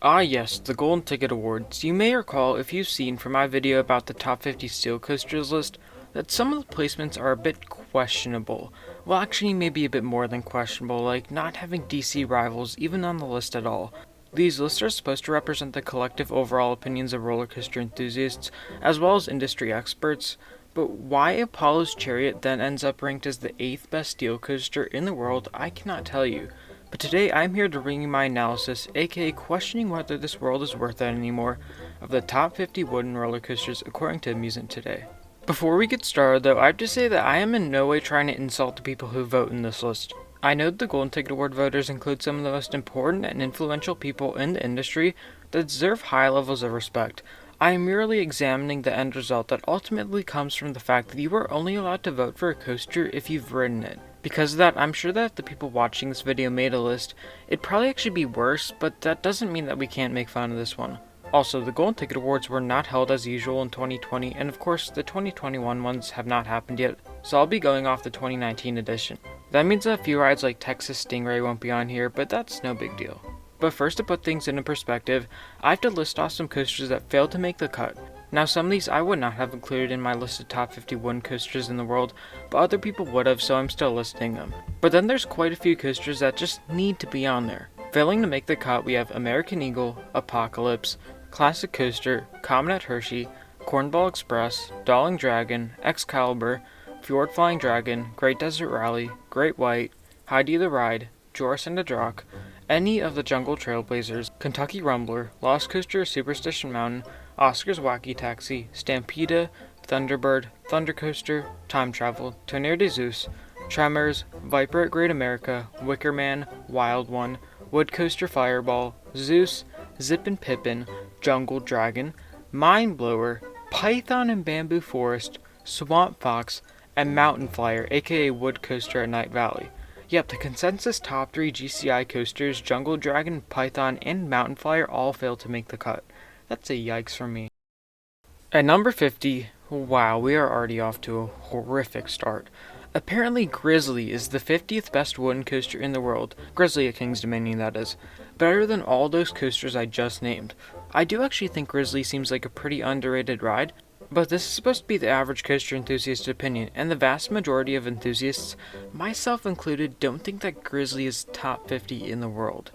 Ah yes, the Golden Ticket Awards. You may recall, if you've seen from my video about the top 50 steel coasters list, that some of the placements are a bit questionable. Well, actually maybe a bit more than questionable, like not having DC rivals even on the list at all. These lists are supposed to represent the collective overall opinions of roller coaster enthusiasts, as well as industry experts, but why Apollo's Chariot then ends up ranked as the 8th best steel coaster in the world, I cannot tell you. But today I'm here to bring you my analysis, aka questioning whether this world is worth it anymore, of the top 50 wooden roller coasters according to Amusement Today. Before we get started though, I have to say that I am in no way trying to insult the people who vote in this list. I know the Golden Ticket Award voters include some of the most important and influential people in the industry that deserve high levels of respect. I am merely examining the end result that ultimately comes from the fact that you are only allowed to vote for a coaster if you've ridden it. Because of that, I'm sure that if the people watching this video made a list, it'd probably actually be worse, but that doesn't mean that we can't make fun of this one. Also, the Golden Ticket Awards were not held as usual in 2020, and of course, the 2021 ones have not happened yet, so I'll be going off the 2019 edition. That means that a few rides like Texas Stingray won't be on here, but that's no big deal. But first, to put things into perspective, I have to list off some coasters that failed to make the cut. Now, some of these I would not have included in my list of top 50 wooden coasters in the world, but other people would have, so I'm still listing them. But then there's quite a few coasters that just need to be on there. Failing to make the cut, we have American Eagle, Apocalypse, Classic Coaster, Comet at Hershey, Cornball Express, Darling Dragon, Excalibur, Fjord Flying Dragon, Great Desert Rally, Great White, Heidi the Ride, Joris and the Drock, any of the Jungle Trailblazers, Kentucky Rumbler, Lost Coaster, Superstition Mountain, Oscar's Wacky Taxi, Stampede, Thunderbird, Thunder Coaster, Time Travel, Tonnerre de Zeus, Tremors, Viper at Great America, Wicker Man, Wild One, Wood Coaster Fireball, Zeus, Zippin' Pippin, Jungle Dragon, Mind Blower, Python and Bamboo Forest, Swamp Fox, and Mountain Flyer, aka Wood Coaster at Night Valley. Yep, the consensus top 3 GCI coasters, Jungle Dragon, Python, and Mountain Flyer all failed to make the cut. That's a yikes for me. At number 50, wow, we are already off to a horrific start. Apparently Grizzly is the 50th best wooden coaster in the world, Grizzly at King's Dominion that is, better than all those coasters I just named. I do actually think Grizzly seems like a pretty underrated ride, but this is supposed to be the average coaster enthusiast opinion, and the vast majority of enthusiasts, myself included, don't think that Grizzly is top 50 in the world.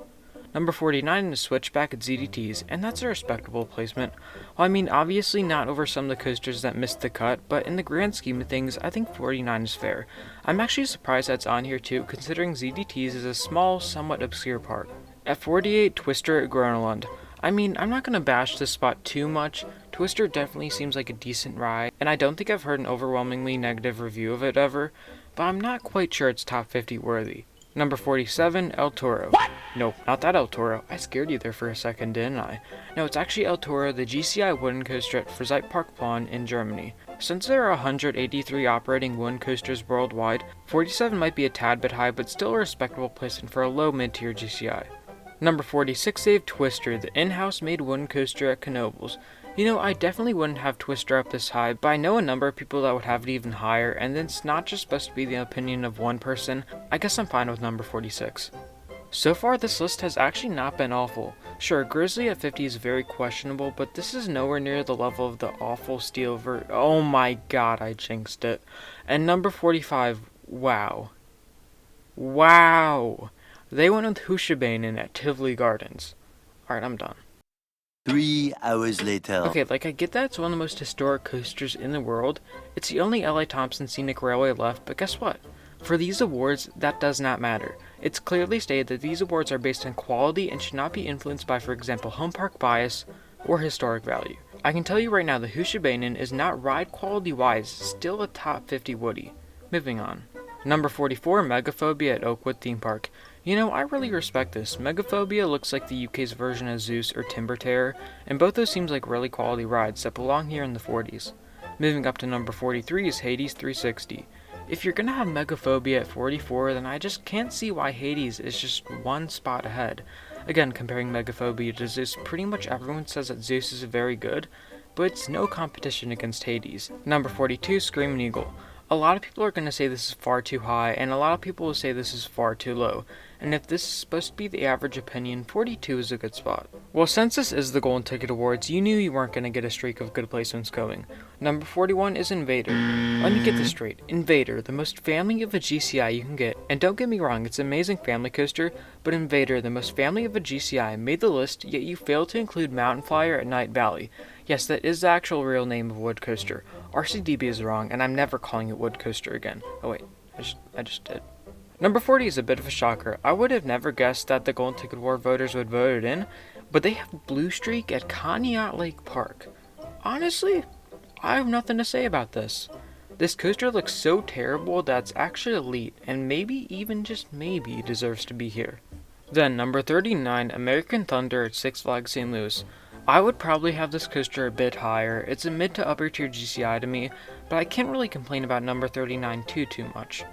Number 49 is Switchback at ZDTs, and that's a respectable placement. Well, I mean, obviously not over some of the coasters that missed the cut, but in the grand scheme of things, I think 49 is fair. I'm actually surprised that's on here too, considering ZDTs is a small, somewhat obscure park. At 48, Twister at Groenland. I mean, I'm not going to bash this spot too much. Twister definitely seems like a decent ride, and I don't think I've heard an overwhelmingly negative review of it ever, but I'm not quite sure it's top 50 worthy. Number 47, El Toro. What? Nope, not that El Toro. I scared you there for a second, didn't I? No, it's actually El Toro, the GCI wooden coaster at Friesparkplan in Germany. Since there are 183 operating wooden coasters worldwide, 47 might be a tad bit high, but still a respectable placement for a low mid-tier GCI. Number 46, Save Twister, the in-house made wooden coaster at Knoebels. You know, I definitely wouldn't have Twister up this high, but I know a number of people that would have it even higher, and it's not just supposed to be the opinion of one person. I guess I'm fine with number 46. So far, this list has actually not been awful. Sure, Grizzly at 50 is very questionable, but this is nowhere near the level of the awful steel oh my god, I jinxed it. And number 45, wow. Wow! They went with Hushabenen at Tivoli Gardens. Alright, I'm done. 3 hours later. Okay, like I get that it's one of the most historic coasters in the world. It's the only L.A. Thompson Scenic Railway left, but guess what? For these awards, that does not matter. It's clearly stated that these awards are based on quality and should not be influenced by, for example, home park bias or historic value. I can tell you right now that Hushabenen is not ride quality wise still a top 50 woody. Moving on. Number 44, Megaphobia at Oakwood Theme Park. You know, I really respect this. Megaphobia looks like the UK's version of Zeus or Timber Terror, and both those seems like really quality rides that belong here in the 40s. Moving up to number 43 is Hades 360. If you're gonna have Megaphobia at 44, then I just can't see why Hades is just one spot ahead. Again, comparing Megaphobia to Zeus, pretty much everyone says that Zeus is very good, but it's no competition against Hades. Number 42, Screaming Eagle. A lot of people are going to say this is far too high, and a lot of people will say this is far too low. And if this is supposed to be the average opinion, 42 is a good spot. Well, since this is the Golden Ticket Awards, you knew you weren't going to get a streak of good placements going. Number 41 is Invader. Let me get this straight. Invader, the most family of a GCI you can get. And don't get me wrong, it's an amazing family coaster, but Invader, the most family of a GCI, made the list, yet you failed to include Mountain Flyer at Night Valley. Yes, that is the actual real name of Wood Coaster. RCDB is wrong, and I'm never calling it Wood Coaster again. Oh wait, I just did. Number 40 is a bit of a shocker. I would have never guessed that the Golden Ticket Award voters would vote it in, but they have Blue Streak at Conneaut Lake Park. Honestly, I have nothing to say about this. This coaster looks so terrible that it's actually elite, and maybe, even just maybe, deserves to be here. Then, number 39, American Thunder at Six Flags St. Louis. I would probably have this coaster a bit higher. It's a mid to upper tier GCI to me, but I can't really complain about number 39 too much.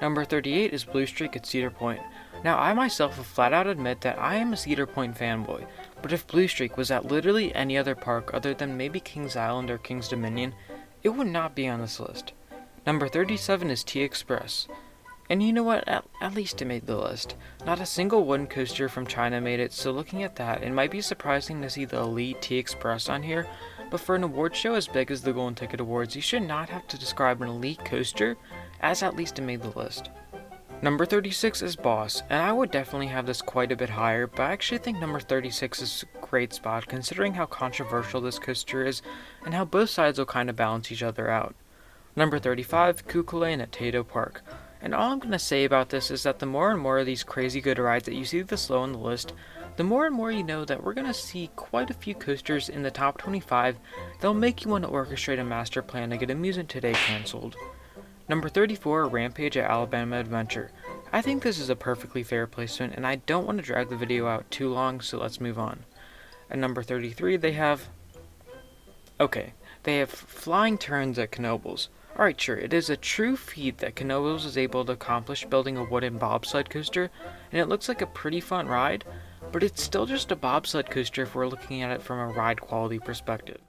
Number 38 is Blue Streak at Cedar Point. Now, I myself will flat out admit that I am a Cedar Point fanboy, but if Blue Streak was at literally any other park other than maybe Kings Island or Kings Dominion, it would not be on this list. Number 37 is T-Express. And you know what, at least it made the list. Not a single wooden coaster from China made it, so looking at that, it might be surprising to see the elite T-Express on here, but for an award show as big as the Golden Ticket Awards, you should not have to describe an elite coaster, as at least it made the list. Number 36 is Boss, and I would definitely have this quite a bit higher, but I actually think number 36 is a great spot considering how controversial this coaster is, and how both sides will kind of balance each other out. Number 35, Kukulane at Tato Park. And all I'm going to say about this is that the more and more of these crazy good rides that you see this low on the list, the more and more you know that we're going to see quite a few coasters in the top 25 that will make you want to orchestrate a master plan to get Amusement Today cancelled. Number 34, Rampage at Alabama Adventure. I think this is a perfectly fair placement, and I don't want to drag the video out too long, so let's move on. At number 33, they have Flying Turns at Knoebels. Alright, sure, it is a true feat that Knoebels is able to accomplish building a wooden bobsled coaster, and it looks like a pretty fun ride, but it's still just a bobsled coaster if we're looking at it from a ride quality perspective.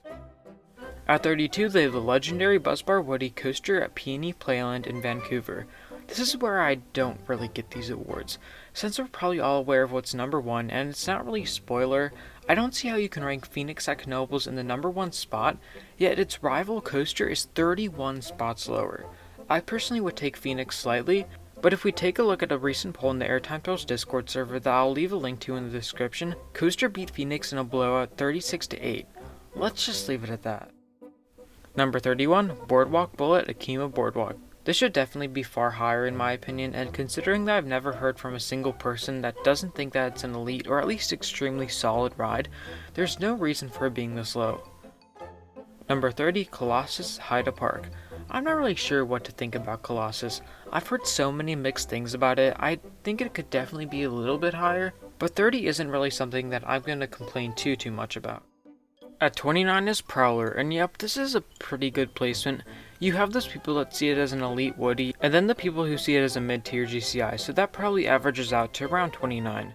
At 32, they have the legendary Buzzbar Woody coaster at Peony Playland in Vancouver. This is where I don't really get these awards. Since we're probably all aware of what's number 1, and it's not really a spoiler, I don't see how you can rank Phoenix at Knoebels in the number 1 spot, yet its rival coaster is 31 spots lower. I personally would take Phoenix slightly, but if we take a look at a recent poll in the Airtime Tools Discord server that I'll leave a link to in the description, Coaster beat Phoenix in a blowout 36-8. Let's just leave it at that. Number 31, Boardwalk Bullet at Kima Boardwalk. This should definitely be far higher in my opinion, and considering that I've never heard from a single person that doesn't think that it's an elite or at least extremely solid ride, there's no reason for it being this low. Number 30, Colossus Haida Park. I'm not really sure what to think about Colossus. I've heard so many mixed things about it. I think it could definitely be a little bit higher, but 30 isn't really something that I'm going to complain too much about. At 29 is Prowler, and yep, this is a pretty good placement. You have those people that see it as an elite Woody, and then the people who see it as a mid-tier GCI, so that probably averages out to around 29.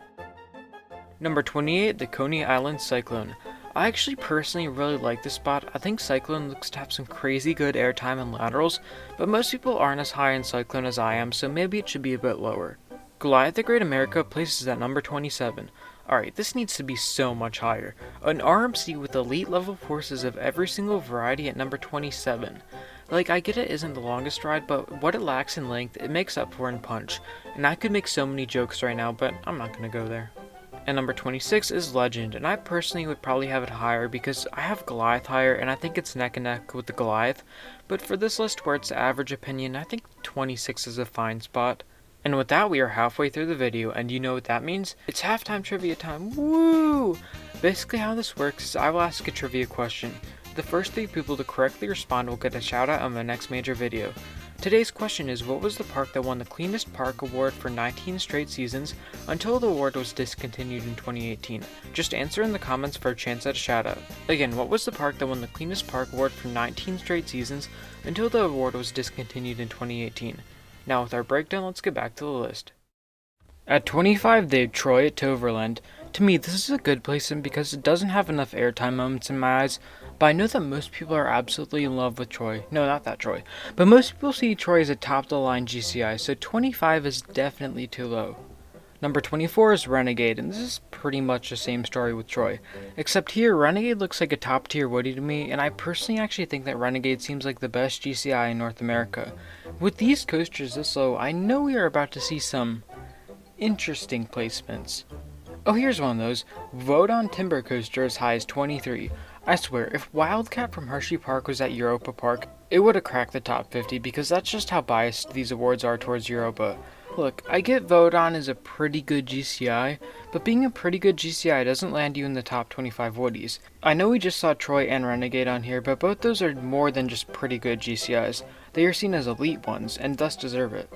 Number 28, the Coney Island Cyclone. I actually personally really like this spot. I think Cyclone looks to have some crazy good airtime and laterals, but most people aren't as high in Cyclone as I am, so maybe it should be a bit lower. Goliath the Great America places at number 27. Alright, this needs to be so much higher. An RMC with elite level forces of every single variety at number 27. Like, I get it isn't the longest ride, but what it lacks in length, it makes up for in punch. And I could make so many jokes right now, but I'm not gonna go there. And number 26 is Legend, and I personally would probably have it higher because I have Goliath higher, and I think it's neck and neck with the Goliath. But for this list where it's average opinion, I think 26 is a fine spot. And with that, we are halfway through the video, and you know what that means? It's halftime trivia time. Woo! Basically how this works is I will ask a trivia question. The first 3 people to correctly respond will get a shout out on my next major video. Today's question is, what was the park that won the Cleanest Park Award for 19 straight seasons until the award was discontinued in 2018? Just answer in the comments for a chance at a shout out. Again, what was the park that won the Cleanest Park Award for 19 straight seasons until the award was discontinued in 2018? Now with our breakdown, let's get back to the list. At 25, they have Troy at Toverland. To me, this is a good placement because it doesn't have enough airtime moments in my eyes, But I know that most people are absolutely in love with Troy. No, not that Troy. But most people see Troy as a top-of-the-line GCI, so 25 is definitely too low. Number 24 is Renegade, and this is pretty much the same story with Troy. Except here, Renegade looks like a top-tier Woody to me, and I personally actually think that Renegade seems like the best GCI in North America. With these coasters this low, I know we are about to see some interesting placements. Oh, here's one of those. Vodon Timber Coaster as high as 23. I swear, if Wildcat from Hershey Park was at Europa Park, it would have cracked the top 50 because that's just how biased these awards are towards Europa. Look, I get Vodon is a pretty good GCI, but being a pretty good GCI doesn't land you in the top 25 Woodies. I know we just saw Troy and Renegade on here, but both those are more than just pretty good GCIs. They are seen as elite ones, and thus deserve it.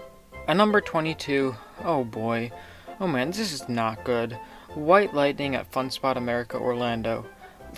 At number 22, oh boy. Oh man, this is not good. White Lightning at Fun Spot America Orlando.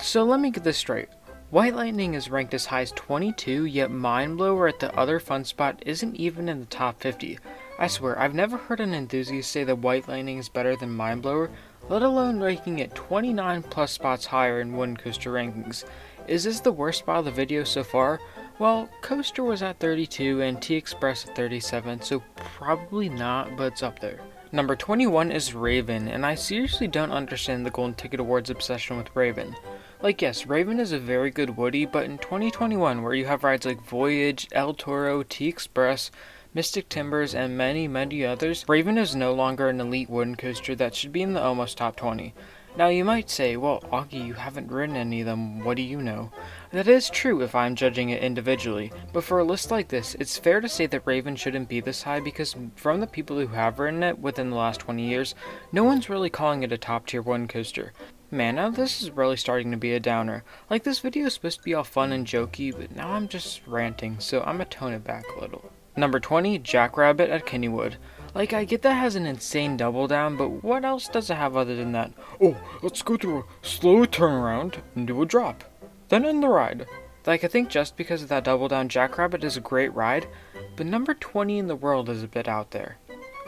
So let me get this straight. White Lightning is ranked as high as 22, yet Mindblower at the other Fun Spot isn't even in the top 50. I swear, I've never heard an enthusiast say that White Lightning is better than Mindblower, let alone ranking it 29 plus spots higher in wooden coaster rankings. Is this the worst spot of the video so far? Well, Coaster was at 32 and T-Express at 37, so probably not, but it's up there. Number 21 is Raven, and I seriously don't understand the Golden Ticket Awards obsession with Raven. Like, yes, Raven is a very good Woody, but in 2021, where you have rides like Voyage, El Toro, T-Express, Mystic Timbers, and many others, Raven is no longer an elite wooden coaster that should be in the almost top 20. Now you might say, well, Augie, you haven't ridden any of them, what do you know? That is true if I'm judging it individually, but for a list like this, it's fair to say that Raven shouldn't be this high because from the people who have ridden it within the last 20 years, no one's really calling it a top tier wooden coaster. Man, now this is really starting to be a downer. Like, this video is supposed to be all fun and jokey, but now I'm just ranting, so I'm gonna tone it back a little. Number 20, Jackrabbit at Kennywood. Like, I get that has an insane double down, but what else does it have other than that? Oh, let's go through a slow turnaround and do a drop, then end the ride. Like, I think just because of that double down, Jackrabbit is a great ride, but number 20 in the world is a bit out there.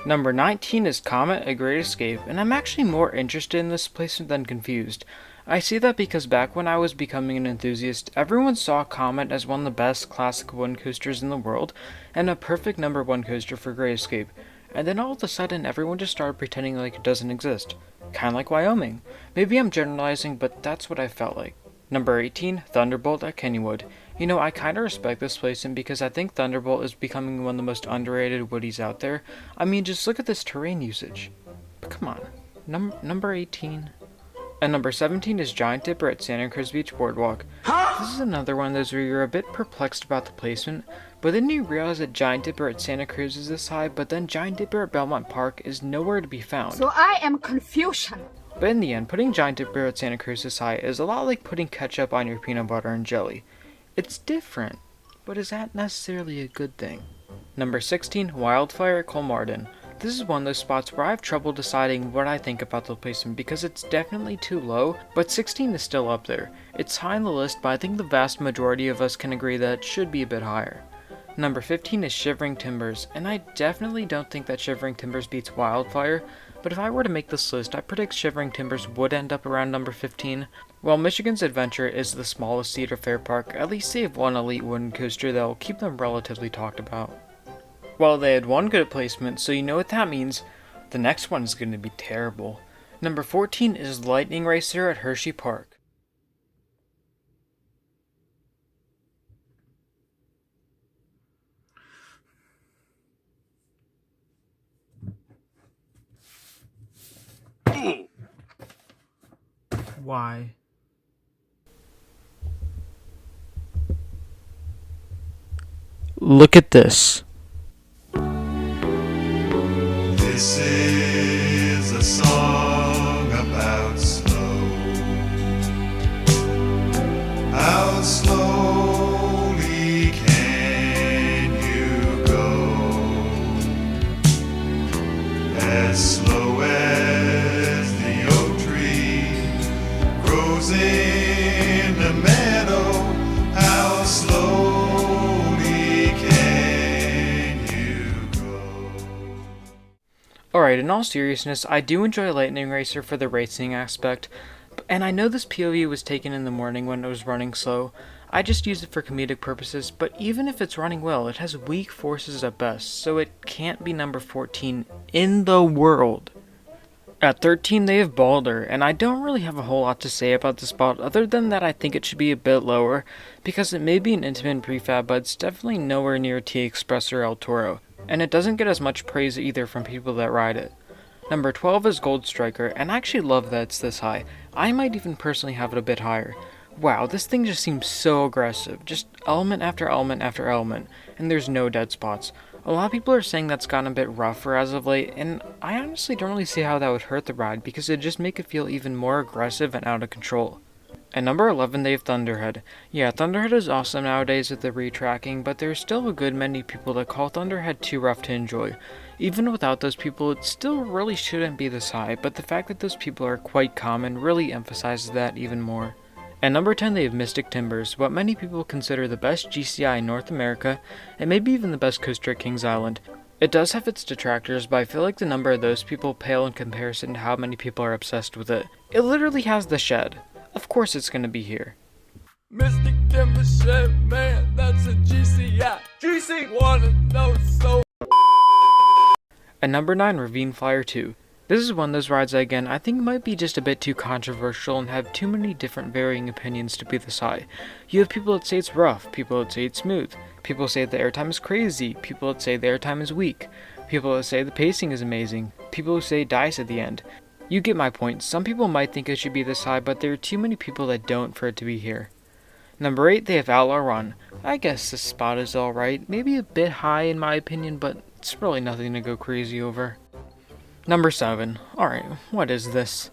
Number 19 is Comet, A Great Escape, and I'm actually more interested in this placement than confused. I see that because back when I was becoming an enthusiast, everyone saw Comet as one of the best classic wooden coasters in the world, and a perfect number 1 coaster for Great Escape. And then all of a sudden, everyone just started pretending like it doesn't exist. Kinda like Wyoming. Maybe I'm generalizing, but that's what I felt like. Number 18, Thunderbolt at Kennywood. You know, I kinda respect this placement because I think Thunderbolt is becoming one of the most underrated Woodies out there. I mean, just look at this terrain usage. But come on. Number 18. And number 17 is Giant Dipper at Santa Cruz Beach Boardwalk. This is another one of those where you're a bit perplexed about the placement, but then you realize that Giant Dipper at Santa Cruz is this high, but then Giant Dipper at Belmont Park is nowhere to be found. So I am confusion. But in the end, putting Giant Dipper at Santa Cruz this high is a lot like putting ketchup on your peanut butter and jelly. It's different, but is that necessarily a good thing? Number 16, Wildfire at Colmarden. This is one of those spots where I have trouble deciding what I think about the placement because it's definitely too low, but 16 is still up there. It's high on the list, but I think the vast majority of us can agree that it should be a bit higher. Number 15 is Shivering Timbers, and I definitely don't think that Shivering Timbers beats Wildfire, but if I were to make this list, I predict Shivering Timbers would end up around number 15. While Michigan's Adventure is the smallest Cedar Fair park, at least they have one elite wooden coaster that will keep them relatively talked about. Well, they had one good placement, so you know what that means. The next one is going to be terrible. Number 14 is Lightning Racer at Hershey Park. Why? Look at this. This is a song about slow. How slowly can you go? As slow as the oak tree grows in the meadow. How slowly can you go? Alright, in all seriousness, I do enjoy Lightning Racer for the racing aspect, but And I know this POV was taken in the morning when it was running slow. I just use it for comedic purposes, but even if it's running well, it has weak forces at best, so it can't be number 14 in the world. At 13 they have Boulder, and I don't really have a whole lot to say about this spot other than that I think it should be a bit lower, because it may be an intimate prefab, but it's definitely nowhere near T-Express or El Toro, and it doesn't get as much praise either from people that ride it. Number 12 is Gold Striker, and I actually love that it's this high. I might even personally have it a bit higher. Wow, this thing just seems so aggressive, just element after element after element, and there's no dead spots. A lot of people are saying that's gotten a bit rougher as of late, and I honestly don't really see how that would hurt the ride because it'd just make it feel even more aggressive and out of control. At number 11 they have Thunderhead. Yeah, Thunderhead is awesome nowadays with the retracking, but there's still a good many people that call Thunderhead too rough to enjoy. Even without those people, it still really shouldn't be this high, but the fact that those people are quite common really emphasizes that even more. At number 10 they have Mystic Timbers, what many people consider the best GCI in North America, and maybe even the best coaster at Kings Island. It does have its detractors, but I feel like the number of those people pale in comparison to how many people are obsessed with it. It literally has the shed. Of course it's gonna be here. Mystic Timbers shed, man, that's a GCI. GC wanna know so. At number 9, Ravine Flyer 2. This is one of those rides that, again, I think might be just a bit too controversial and have too many different varying opinions to be this high. You have people that say it's rough, people that say it's smooth, people say the airtime is crazy, people that say the airtime is weak, people that say the pacing is amazing, people who say it dies at the end. You get my point. Some people might think it should be this high, but there are too many people that don't for it to be here. Number 8, they have Outlaw Run. I guess this spot is alright, maybe a bit high in my opinion, but it's really nothing to go crazy over. Number 7. Alright, what is this?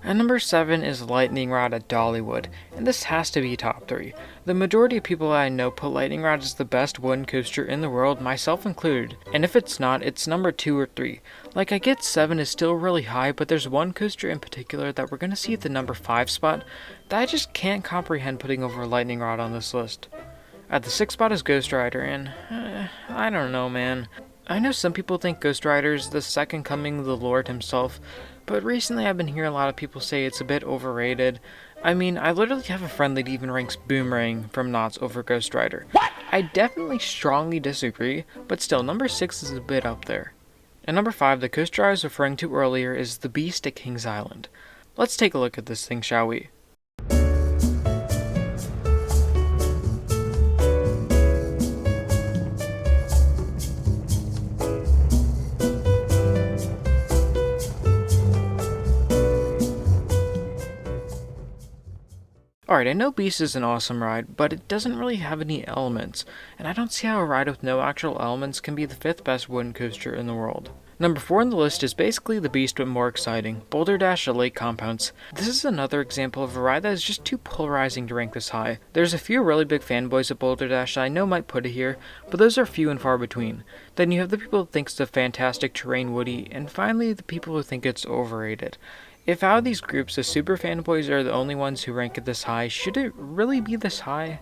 And number 7 is Lightning Rod at Dollywood, and this has to be top 3. The majority of people I know put Lightning Rod as the best wooden coaster in the world, myself included, and if it's not, it's number 2 or 3. Like, I get 7 is still really high, but there's one coaster in particular that we're gonna see at the number 5 spot that I just can't comprehend putting over Lightning Rod on this list. At the 6th spot is Ghost Rider, and I don't know, man. I know some people think Ghost Rider is the second coming of the Lord himself, but recently I've been hearing a lot of people say it's a bit overrated. I mean, I literally have a friend that even ranks Boomerang from Knott's over Ghost Rider. What? I definitely strongly disagree, but still, number 6 is a bit up there. And number 5, the coaster I was referring to earlier, is the Beast at Kings Island. Let's take a look at this thing, shall we? Alright, I know Beast is an awesome ride, but it doesn't really have any elements, and I don't see how a ride with no actual elements can be the 5th best wooden coaster in the world. Number 4 on the list is basically the Beast but more exciting, Boulder Dash at Lake Compounce. This is another example of a ride that is just too polarizing to rank this high. There's a few really big fanboys of Boulder Dash that I know might put it here, but those are few and far between. Then you have the people who think it's a fantastic terrain woody, and finally the people who think it's overrated. If out of these groups the super fanboys are the only ones who rank it this high, should it really be this high?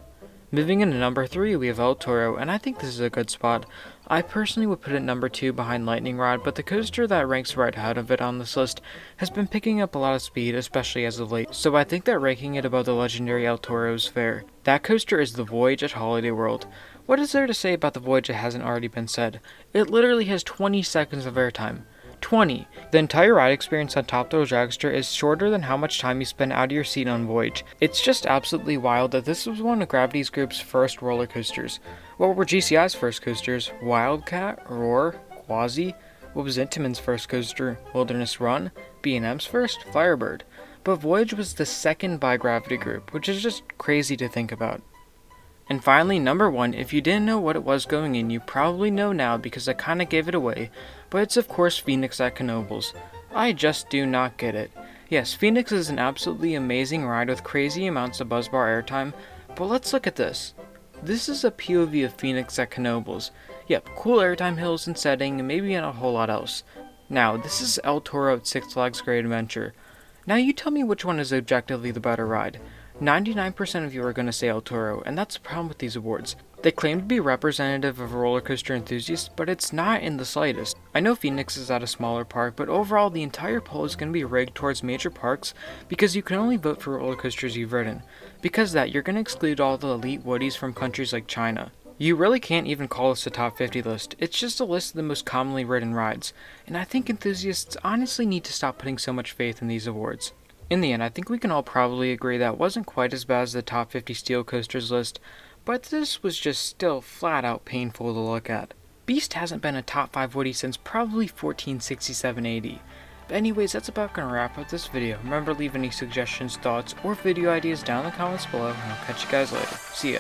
Moving into number 3, we have El Toro, and I think this is a good spot. I personally would put it number 2 behind Lightning Rod, but the coaster that ranks right out of it on this list has been picking up a lot of speed, especially as of late, so I think that ranking it above the legendary El Toro is fair. That coaster is the Voyage at Holiday World. What is there to say about the Voyage that hasn't already been said? It literally has 20 seconds of airtime. 20. The entire ride experience on Top Thrill Dragster is shorter than how much time you spend out of your seat on Voyage. It's just absolutely wild that this was one of Gravity's group's first roller coasters. What were GCI's first coasters? Wildcat? Roar? Quasi? What was Intamin's first coaster? Wilderness Run? B&M's first? Firebird. But Voyage was the second by Gravity Group, which is just crazy to think about. And finally, number 1, if you didn't know what it was going in, you probably know now because I kinda gave it away, but it's of course Phoenix at Knoebels. I just do not get it. Yes, Phoenix is an absolutely amazing ride with crazy amounts of buzzbar airtime, but let's look at this. This is a POV of Phoenix at Knoebels. Yep, cool airtime hills and setting, and maybe not a whole lot else. Now, this is El Toro at Six Flags Great Adventure. Now you tell me which one is objectively the better ride. 99% of you are going to say El Toro, and that's the problem with these awards. They claim to be representative of roller coaster enthusiasts, but it's not in the slightest. I know Phoenix is at a smaller park, but overall the entire poll is going to be rigged towards major parks because you can only vote for roller coasters you've ridden. Because of that, you're going to exclude all the elite woodies from countries like China. You really can't even call this a top 50 list, it's just a list of the most commonly ridden rides, and I think enthusiasts honestly need to stop putting so much faith in these awards. In the end, I think we can all probably agree that wasn't quite as bad as the top 50 steel coasters list, but this was just still flat out painful to look at. Beast hasn't been a top 5 woody since probably 1467 AD. But anyways, that's about gonna wrap up this video. Remember, leave any suggestions, thoughts, or video ideas down in the comments below, and I'll catch you guys later. See ya.